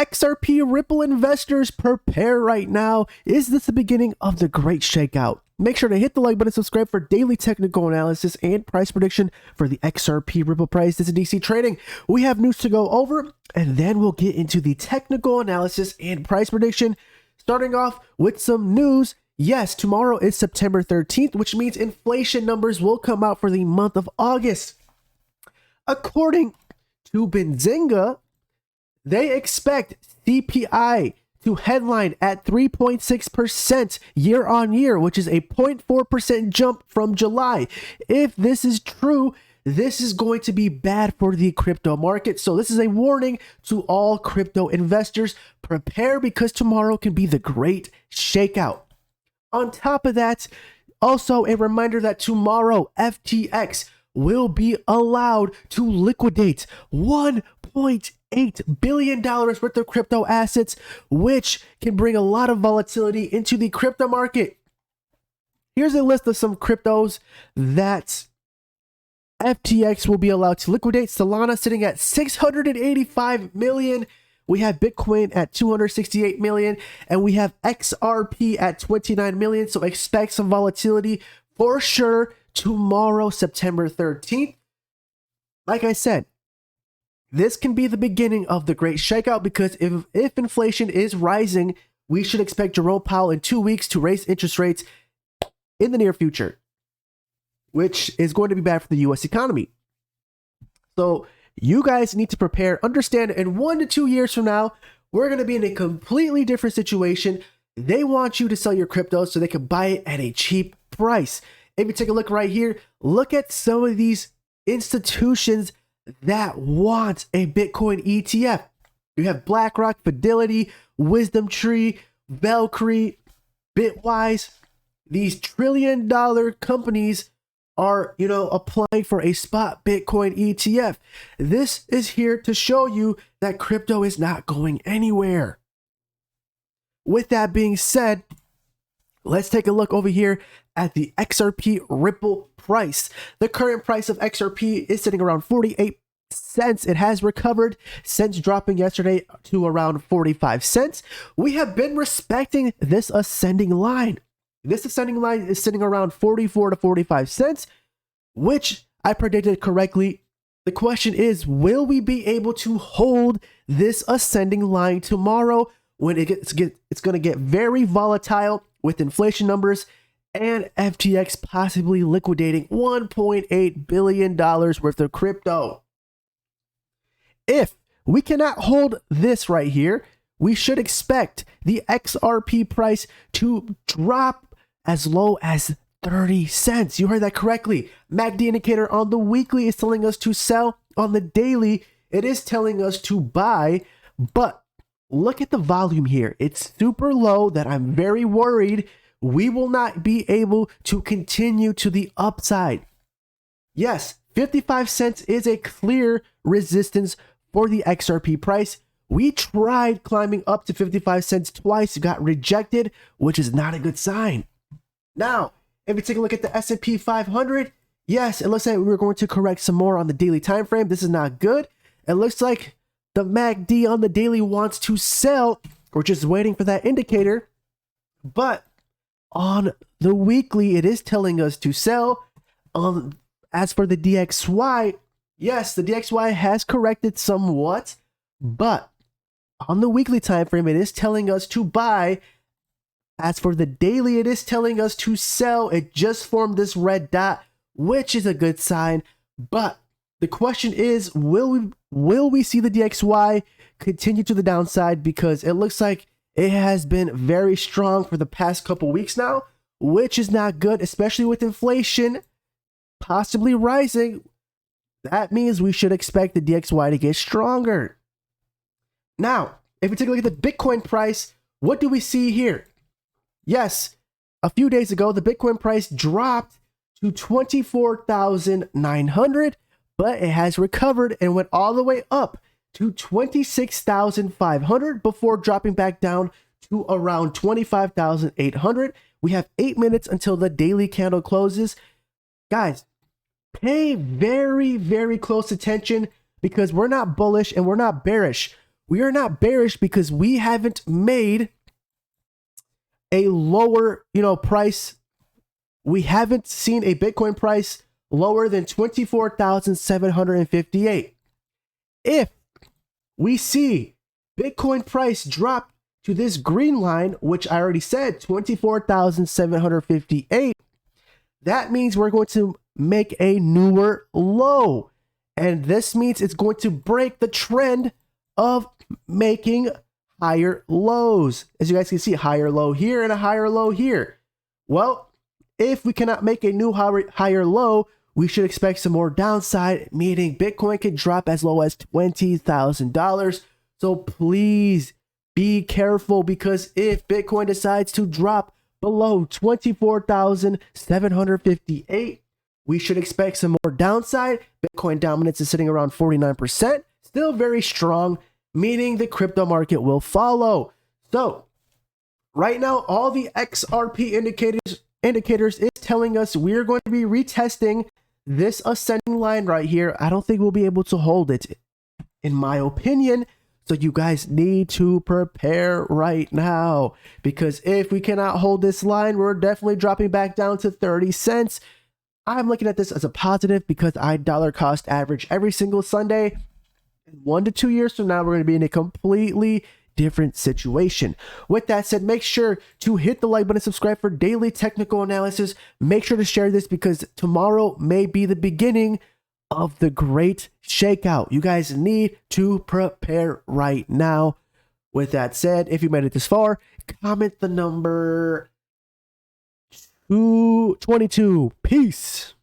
XRP Ripple investors, prepare right now. Is this the beginning of the great shakeout? Make sure to hit the like button, subscribe for daily technical analysis and price prediction for the XRP Ripple price. This is DC Trading. We have news to go over, and then we'll get into the technical analysis and price prediction. Starting off with some news. Yes, tomorrow is September 13th, which means inflation numbers will come out for the month of August. According to Benzinga, they expect CPI to headline at 3.6% year on year, which is a 0.4% jump from July. If this is true, this is going to be bad for the crypto market. So this is a warning to all crypto investors. Prepare, because tomorrow can be the great shakeout. On top of that, also a reminder that tomorrow FTX will be allowed to liquidate $1.8 billion worth of crypto assets, which can bring a lot of volatility into the crypto market. Here's a list of some cryptos that FTX will be allowed to liquidate. Solana sitting at 685 million. We have Bitcoin at 268 million, and we have XRP at 29 million. So expect some volatility for sure tomorrow, September 13th. Like I said, this can be the beginning of the great shakeout, because if inflation is rising, we should expect Jerome Powell in 2 weeks to raise interest rates in the near future, which is going to be bad for the US economy. So you guys need to prepare. Understand, in 1 to 2 years from now, we're going to be in a completely different situation. They want you to sell your crypto so they can buy it at a cheap price. If you take a look right here, look at some of these institutions that want a Bitcoin ETF. You have BlackRock, Fidelity, Wisdom Tree, Valkyrie, Bitwise. These trillion-dollar companies are, applying for a spot Bitcoin ETF. This is here to show you that crypto is not going anywhere. With that being said, let's take a look over here at the XRP Ripple price. The current price of XRP is sitting around 48 cents. It has recovered since dropping yesterday to around 45 cents. We have been respecting this ascending line. This ascending line is sitting around 44 to 45 cents, which I predicted correctly. The question is, will we be able to hold this ascending line tomorrow when it's going to get very volatile with inflation numbers and FTX possibly liquidating $1.8 billion worth of crypto? If we cannot hold this right here, we should expect the XRP price to drop as low as 30 cents. You heard that correctly. MACD indicator on the weekly is telling us to sell. On the daily, it is telling us to buy. But look at the volume here. It's super low that I'm very worried we will not be able to continue to the upside. Yes, 55 cents is a clear resistance for the XRP price. We tried climbing up to 55 cents twice, got rejected, which is not a good sign. Now, if we take a look at the S&P 500, yes, it looks like we're going to correct some more on the daily time frame. This is not good. It looks like the MACD on the daily wants to sell. We're just waiting for that indicator. But on the weekly, it is telling us to sell. As for the DXY, yes, the DXY has corrected somewhat, but on the weekly time frame, it is telling us to buy. As for the daily, it is telling us to sell. It just formed this red dot, which is a good sign. But the question is, will we see the DXY continue to the downside? Because it looks like it has been very strong for the past couple weeks now, which is not good, especially with inflation possibly rising. That means we should expect the DXY to get stronger. Now, if we take a look at the Bitcoin price, what do we see here? Yes, a few days ago, the Bitcoin price dropped to 24,900, but it has recovered and went all the way up to 26,500 before dropping back down to around 25,800. We have 8 minutes until the daily candle closes. Guys, pay very, very close attention, because we're not bullish and we're not bearish. we are not bearish because we haven't made a lower, price. We haven't seen a Bitcoin price lower than 24,758. If we see Bitcoin price drop to this green line, which I already said, 24,758, that means we're going to make a newer low. And this means it's going to break the trend of making higher lows. As you guys can see, higher low here and a higher low here. Well, if we cannot make a new higher low, we should expect some more downside, meaning Bitcoin could drop as low as $20,000. So please be careful, because if Bitcoin decides to drop below 24,758, we should expect some more downside. Bitcoin dominance is sitting around 49%, still very strong, meaning the crypto market will follow. So right now, all the XRP indicators is telling us we're going to be retesting this ascending line right here. I don't think we'll be able to hold it, in my opinion. So you guys need to prepare right now, because if we cannot hold this line, we're definitely dropping back down to 30 cents. I'm looking at this as a positive because I dollar cost average every single Sunday. 1 to 2 years from now, we're going to be in a completely different situation. With that said, make sure to hit the like button, subscribe for daily technical analysis. Make sure to share this, because tomorrow may be the beginning of the great shakeout. You guys need to prepare right now. With that said, if you made it this far, comment the number 222. Peace.